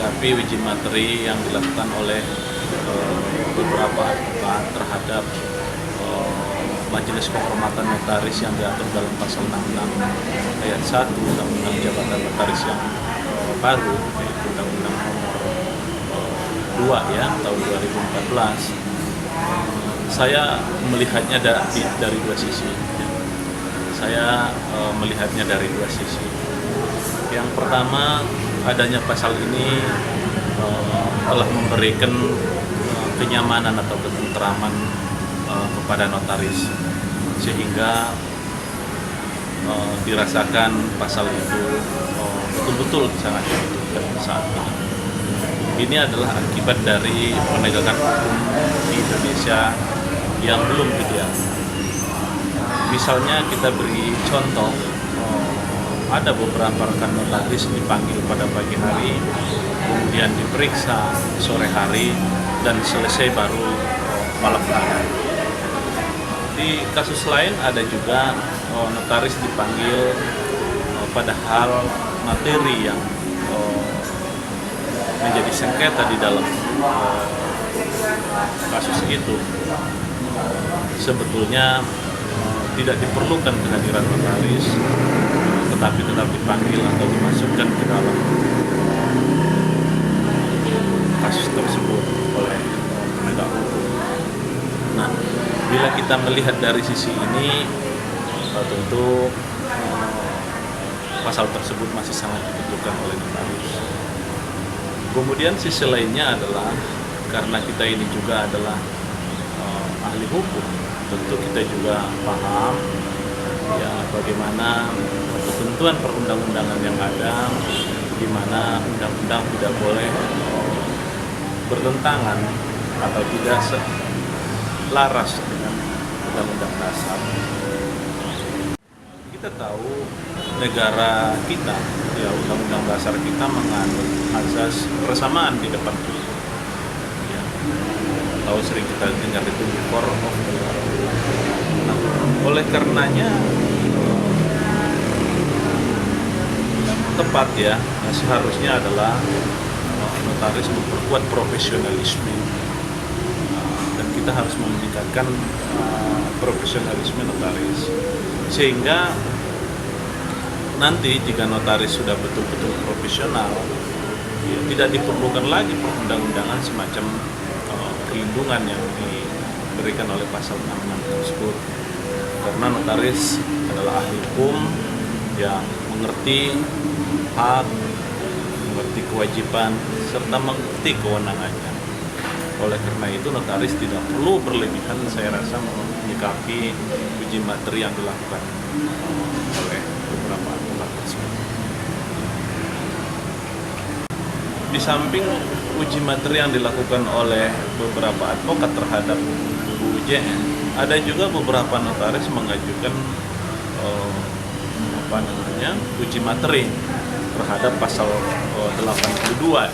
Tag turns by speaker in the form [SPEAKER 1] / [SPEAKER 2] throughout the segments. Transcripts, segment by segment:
[SPEAKER 1] menanggapi uji materi yang dilakukan oleh beberapa advokat terhadap Majelis Kehormatan Notaris yang diatur dalam pasal 66 ayat 1 Undang-Undang Jabatan Notaris yang baru, yaitu Undang-Undang nomor 2 ya tahun 2014. Saya melihatnya dari dua sisi. Saya melihatnya dari dua sisi. Yang pertama, adanya pasal ini telah memberikan kenyamanan atau ketentraman kepada notaris, sehingga dirasakan pasal itu betul-betul sangat dibutuhkan saat ini. Ini adalah akibat dari penegakan hukum di Indonesia yang belum ideal. Misalnya kita beri contoh, ada beberapa rekan notaris dipanggil pada pagi hari, kemudian diperiksa sore hari, dan selesai baru malam hari. Di kasus lain ada juga notaris dipanggil padahal materi yang menjadi sengketa di dalam kasus itu sebetulnya tidak diperlukan kehadiran notaris, tetapi tetap dipanggil atau dimasukkan ke dalam kasus tersebut oleh penegak hukum. Nah, bila kita melihat dari sisi ini, tentu pasal tersebut masih sangat dibutuhkan oleh notaris. Kemudian sisi lainnya adalah karena kita ini juga adalah ahli hukum, tentu kita juga paham ya bagaimana ketentuan perundang-undangan yang ada, di mana undang-undang tidak boleh bertentangan atau tidak selaras dengan undang-undang dasar. Kita tahu negara kita, ya undang-undang dasar kita menganut asas persamaan di depan hukum. Ya, atau sering kita dengar itu core of the law. Nah, oleh karenanya tepat ya, seharusnya adalah notaris memperkuat profesionalisme, dan kita harus meningkatkan profesionalisme notaris, sehingga nanti jika notaris sudah betul-betul profesional, ya, tidak diperlukan lagi perundang-undangan semacam perlindungan yang diberikan oleh pasal 66 tersebut, karena notaris adalah ahli hukum yang mengerti hak, mengerti kewajiban, serta mengerti kewenangannya. Oleh karena itu notaris tidak perlu berlebihan, saya rasa, menyikapi uji materi yang dilakukan oleh beberapa advokat tersebut. Di samping uji materi yang dilakukan oleh beberapa advokat terhadap UJN, ada juga beberapa notaris mengajukan uji materi terhadap pasal 82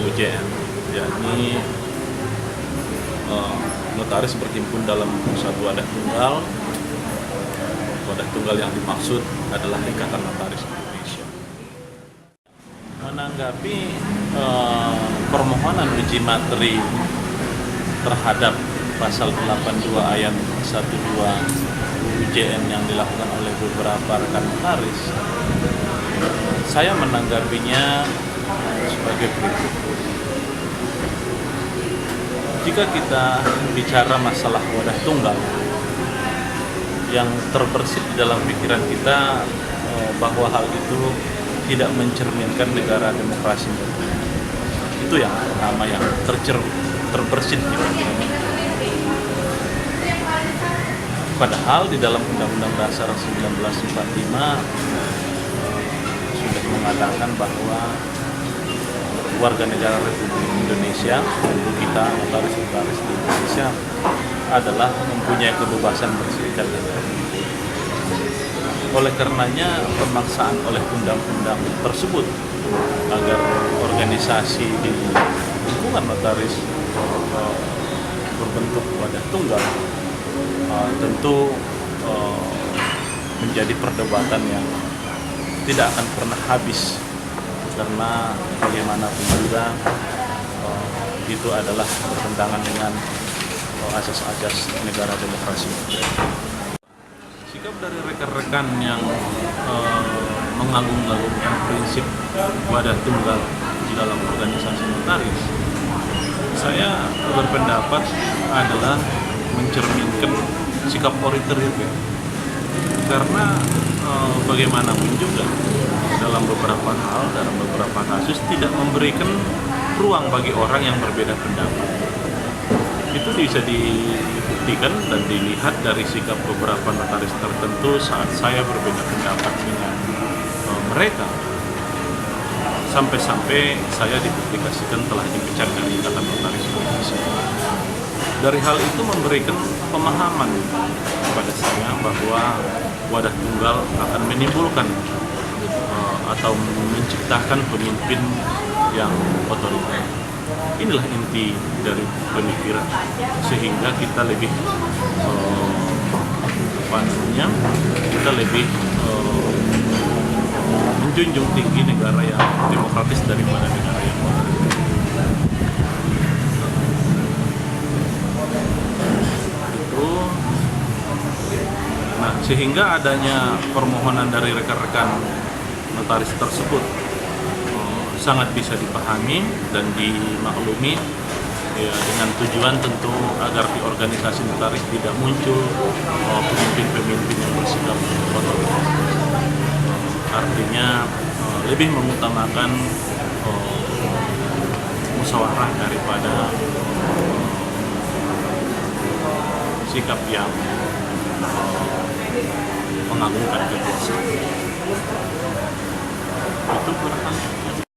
[SPEAKER 1] UJN, yakni notaris berhimpun dalam satu wadah tunggal. Wadah tunggal yang dimaksud adalah Ikatan Notaris Indonesia. Menanggapi permohonan uji materi terhadap pasal 82 ayat 12 UJN yang dilakukan oleh beberapa rekan notaris, saya menanggapinya sebagai berikut. Jika kita bicara masalah wadah tunggal, yang terbersit di dalam pikiran kita bahwa hal itu tidak mencerminkan negara demokrasi. Itu yang pertama yang terbersit di pikiran kita. Padahal di dalam Undang-Undang Dasar 1945 sudah mengatakan bahwa warga negara Republik Indonesia, untuk kita notaris-notaris di Indonesia, adalah mempunyai kebebasan berserikat dan berkumpul. Oleh karenanya pemaksaan oleh undang-undang tersebut agar organisasi di lingkungan notaris berbentuk wadah tunggal tentu menjadi perdebatan yang tidak akan pernah habis karena bagaimanapun juga itu adalah bertentangan dengan asas-asas negara demokrasi. Sikap dari rekan-rekan yang mengagung-agungkan prinsip wadah tunggal di dalam organisasi notaris, saya berpendapat adalah mencerminkan sikap otoriter, karena bagaimanapun juga dalam beberapa hal, dalam beberapa kasus tidak memberikan ruang bagi orang yang berbeda pendapat. Itu bisa dibuktikan dan dilihat dari sikap beberapa notaris tertentu saat saya berbeda pendapat dengan mereka. Sampai-sampai saya dipublikasikan telah dipecat dari Ikatan Notaris Indonesia. Dari hal itu memberikan pemahaman kepada saya bahwa wadah tunggal akan menimbulkan atau menciptakan pemimpin yang otoriter. Inilah inti dari pemikiran, sehingga kita lebih kita lebih menjunjung tinggi negara yang demokratis daripada negara yang otoriter. Nah, sehingga adanya permohonan dari rekan-rekan notaris tersebut sangat bisa dipahami dan dimaklumi, ya, dengan tujuan tentu agar di organisasi notaris tidak muncul pemimpin-pemimpin yang bersikap otoriter. Artinya lebih mengutamakan musyawarah daripada sikap yang mengagungkan kekuasaan. Itu barangkali.